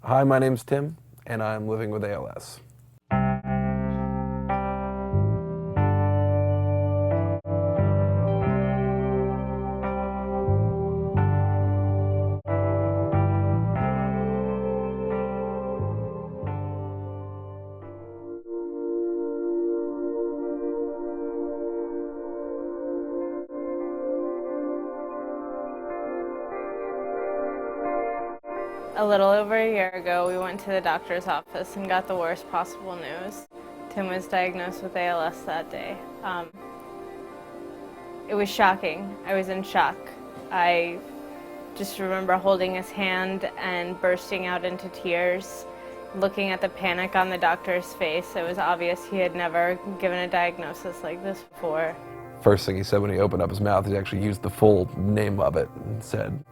Hi, my name's Tim, and I'm living with ALS. A little over a year ago, we went to the doctor's office and got the worst possible news. Tim was diagnosed with ALS that day. It was shocking. I was in shock. I just remember holding his hand and bursting out into tears, looking at the panic on the doctor's face. It was obvious he had never given a diagnosis like this before. First thing he said when he opened up his mouth, he actually used the full name of it and said,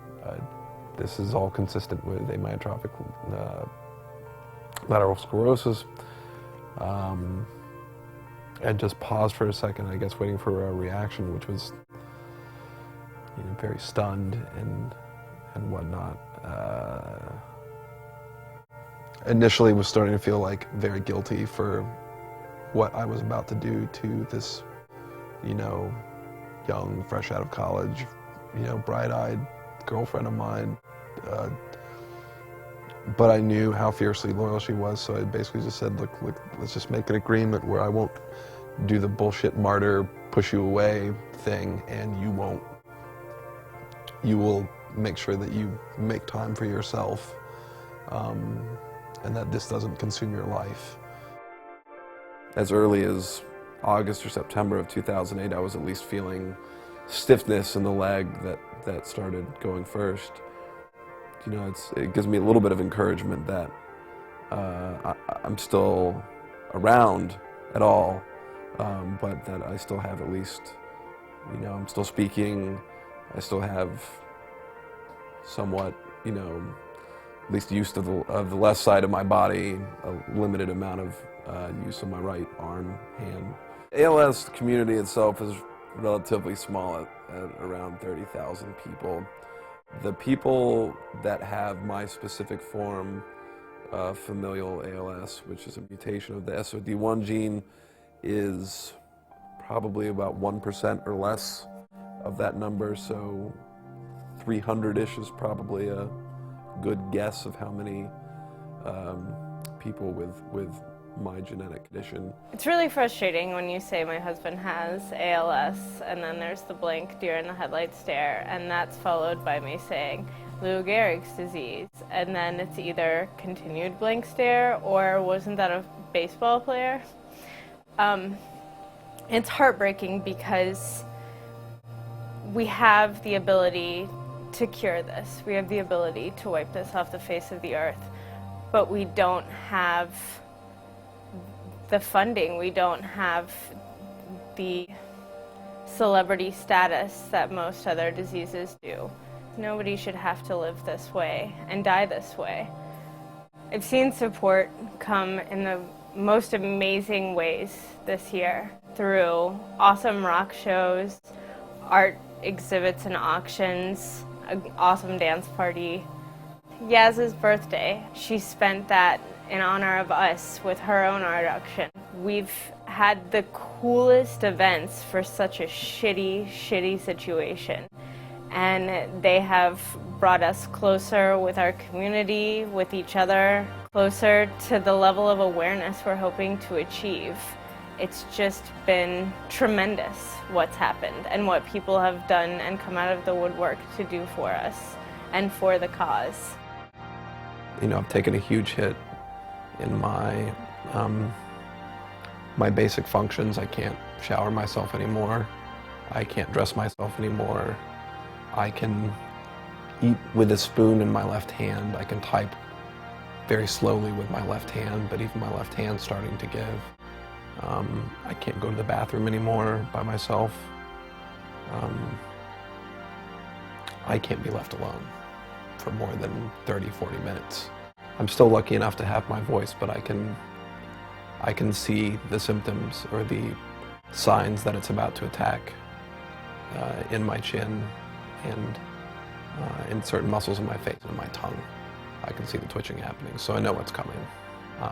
this is all consistent with amyotrophic lateral sclerosis. And just paused for a second, I guess, waiting for a reaction, which was, very stunned and whatnot. Initially was starting to feel like very guilty for what I was about to do to this, young, fresh out of college, bright-eyed girlfriend of mine. But I knew how fiercely loyal she was, so I basically just said, look, let's just make an agreement where I won't do the bullshit martyr, push you away thing, and you will make sure that you make time for yourself, and that this doesn't consume your life. As early as August or September of 2008, I was at least feeling stiffness in the leg that started going first. It gives me a little bit of encouragement that I'm still around at all, but that I still have at least, I'm still speaking, I still have somewhat, at least use of the left side of my body, a limited amount of use of my right arm, hand. ALS community itself is relatively small at around 30,000 people. The people that have my specific form of familial ALS, which is a mutation of the SOD1 gene, is probably about 1% or less of that number, so 300-ish is probably a good guess of how many people with my genetic condition. It's really frustrating when you say my husband has ALS, and then there's the blank deer in the headlights stare, and that's followed by me saying Lou Gehrig's disease, and then it's either continued blank stare or wasn't that a baseball player? It's heartbreaking because we have the ability to cure this. We have the ability to wipe this off the face of the earth, but we don't have the funding, we don't have the celebrity status that most other diseases do. Nobody should have to live this way and die this way. I've seen support come in the most amazing ways this year through awesome rock shows, art exhibits and auctions, an awesome dance party. Yaz's birthday, she spent that in honor of us with her own art auction. We've had the coolest events for such a shitty situation. And they have brought us closer with our community, with each other, closer to the level of awareness we're hoping to achieve. It's just been tremendous what's happened and what people have done and come out of the woodwork to do for us and for the cause. I've taken a huge hit in my my basic functions. I can't shower myself anymore. I can't dress myself anymore. I can eat with a spoon in my left hand. I can type very slowly with my left hand, but even my left hand's starting to give. I can't go to the bathroom anymore by myself. I can't be left alone for more than 30, 40 minutes. I'm still lucky enough to have my voice, but I can see the symptoms or the signs that it's about to attack in my chin and in certain muscles in my face and in my tongue. I can see the twitching happening, so I know what's coming.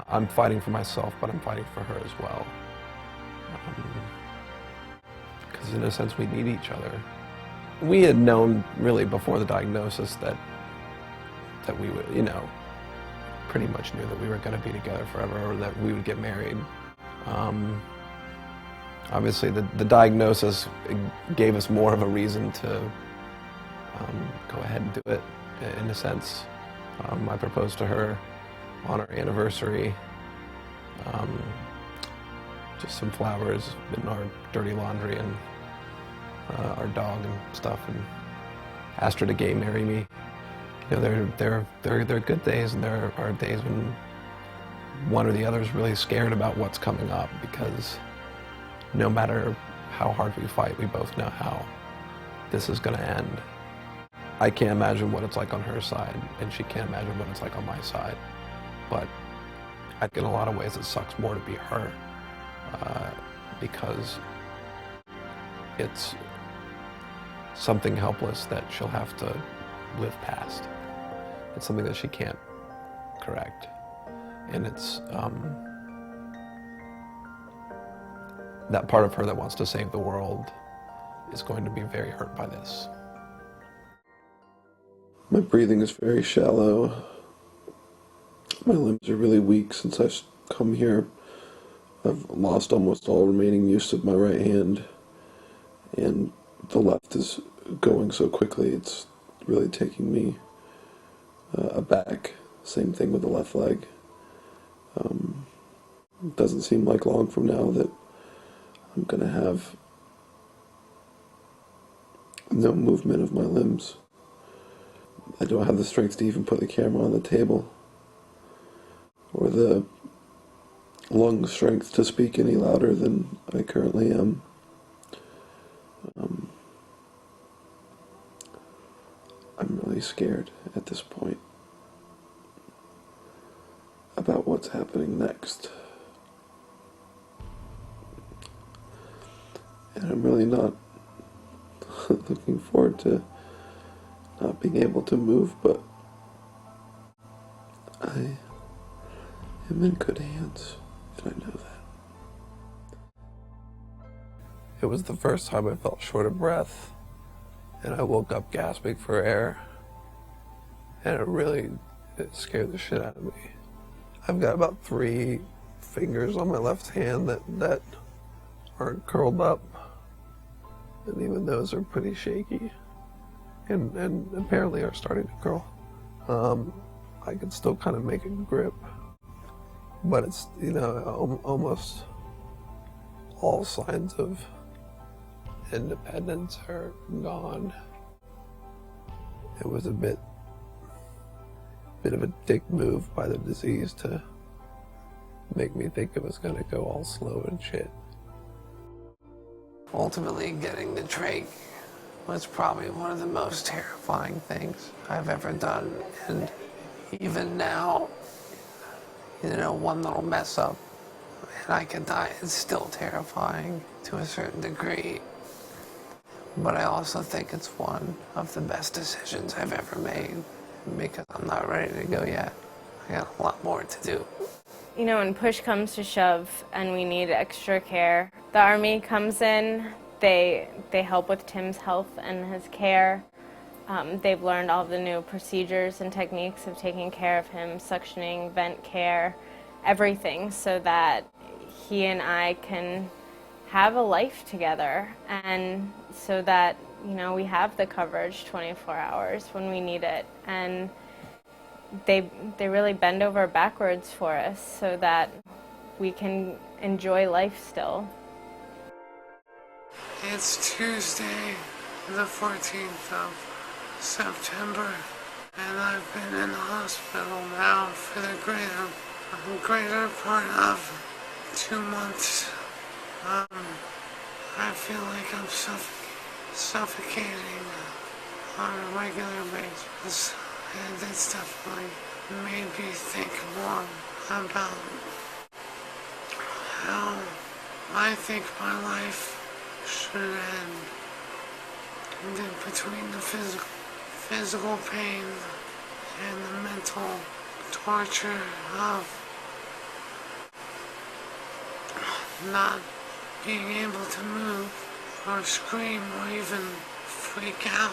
I'm fighting for myself, but I'm fighting for her as well. Because in a sense, we need each other. We had known really before the diagnosis that we would, you know, pretty much knew that we were going to be together forever, or that we would get married. Obviously, the diagnosis gave us more of a reason to go ahead and do it, in a sense. I proposed to her on our anniversary. Just some flowers in our dirty laundry and our dog and stuff, and asked her to gay marry me. You know, there are good days, and there are days when one or the other is really scared about what's coming up, because no matter how hard we fight, we both know how this is going to end. I can't imagine what it's like on her side, and she can't imagine what it's like on my side. But I think in a lot of ways it sucks more to be her, because it's something helpless that she'll have to live past. It's something that she can't correct. And it's that part of her that wants to save the world is going to be very hurt by this. My breathing is very shallow. My limbs are really weak since I've come here. I've lost almost all remaining use of my right hand, and the left is going so quickly it's really taking me aback. Same thing with the left leg. It doesn't seem like long from now that I'm going to have no movement of my limbs. I don't have the strength to even put the camera on the table, or the lung strength to speak any louder than I currently am. I'm really scared at this point about what's happening next. And I'm really not looking forward to not being able to move, but I am in good hands, and I know that. It was the first time I felt short of breath, and I woke up gasping for air, and it scared the shit out of me. I've got about 3 fingers on my left hand that aren't curled up, and even those are pretty shaky, and apparently are starting to curl. I can still kind of make a grip, but it's, you know, almost all signs of independence are gone. It was a bit of a dick move by the disease to make me think it was going to go all slow and shit. Ultimately, getting the trach was probably one of the most terrifying things I've ever done. And even now, you know, one little mess up and I could die. It's still terrifying to a certain degree. But I also think it's one of the best decisions I've ever made, because I'm not ready to go yet. I got a lot more to do. You know, when push comes to shove and we need extra care, the Army comes in. They help with Tim's health and his care. They've learned all the new procedures and techniques of taking care of him, suctioning, vent care, everything, so that he and I can have a life together, and so that, you know, we have the coverage 24 hours when we need it. And they really bend over backwards for us so that we can enjoy life still. It's Tuesday, the 14th of September, and I've been in the hospital now for the greater part of 2 months. I feel like I'm suffocating on a regular basis, and it's definitely made me think more about how I think my life should end. And in between the physical pain and the mental torture of not being able to move or scream or even freak out.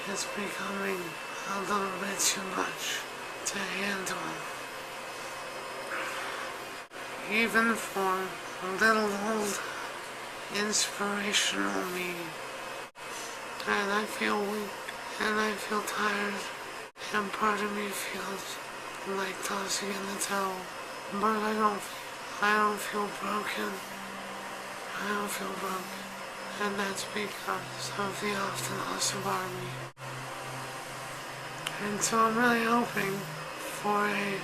It's becoming a little bit too much to handle. Even for little old inspirational me. And I feel weak, and I feel tired, and part of me feels like tossing in the towel. But I don't feel broken. I don't feel broken. And that's because of the often awesome army. And so I'm really hoping for a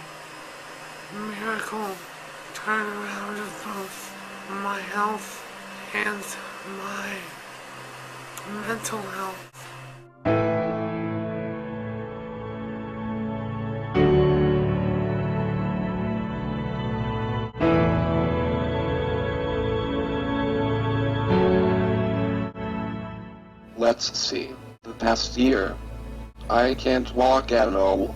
miracle turnaround of both my health and my mental health. Let's see, the past year, I can't walk at all.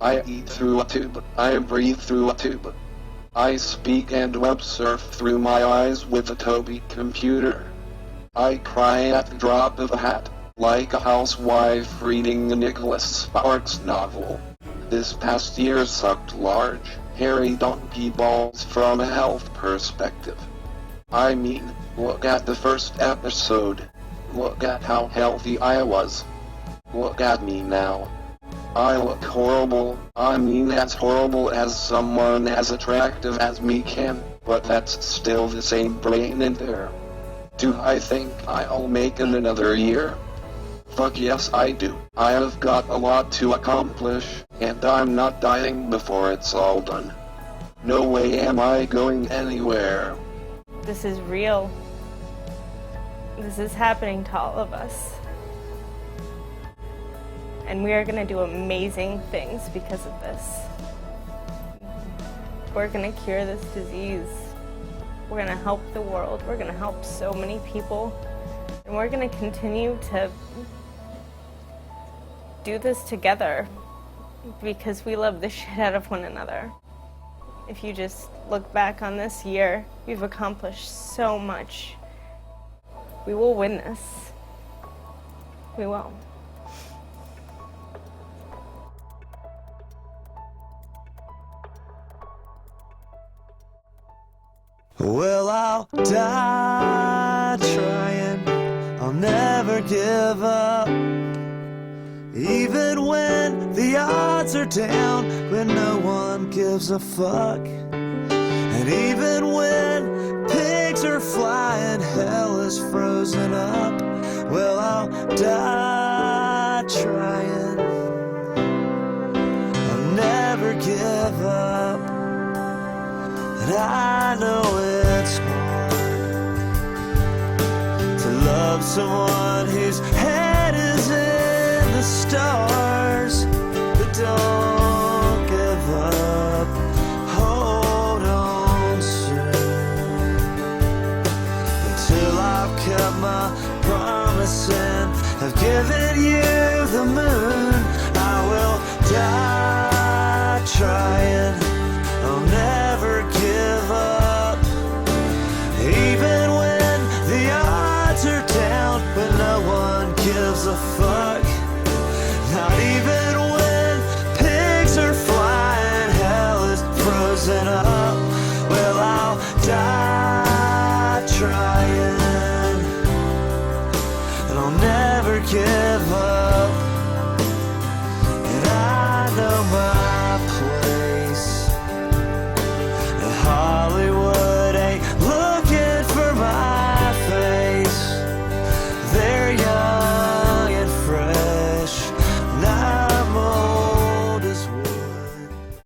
I eat through a tube, I breathe through a tube. I speak and web surf through my eyes with a Toby computer. I cry at the drop of a hat, like a housewife reading a Nicholas Sparks novel. This past year sucked large, hairy donkey balls from a health perspective. I mean, look at the first episode. Look at how healthy I was. Look at me now. I look horrible. I mean, as horrible as someone as attractive as me can, but that's still the same brain in there. Do I think I'll make it another year? Fuck yes I do. I have got a lot to accomplish, and I'm not dying before it's all done. No way am I going anywhere. This is real. This is happening to all of us. And we are going to do amazing things because of this. We're going to cure this disease. We're going to help the world. We're going to help so many people. And we're going to continue to do this together because we love the shit out of one another. If you just look back on this year, we've accomplished so much. We will win this. We will. Well, I'll die trying, I'll never give up. Even when the odds are down, when no one gives a fuck. And even when pigs are flying, hell is frozen up. Well, I'll die trying, I'll never give up. And I know it's hard to love someone whose head is in the stars. But don't give up, hold on soon, until I've kept my promise and have given you the moon. I will die trying, I'll never give up. Even when the odds are down, when no one gives a fuck. Not even when pigs are flying, hell is frozen up. Well, I'll die trying, and I'll never give up.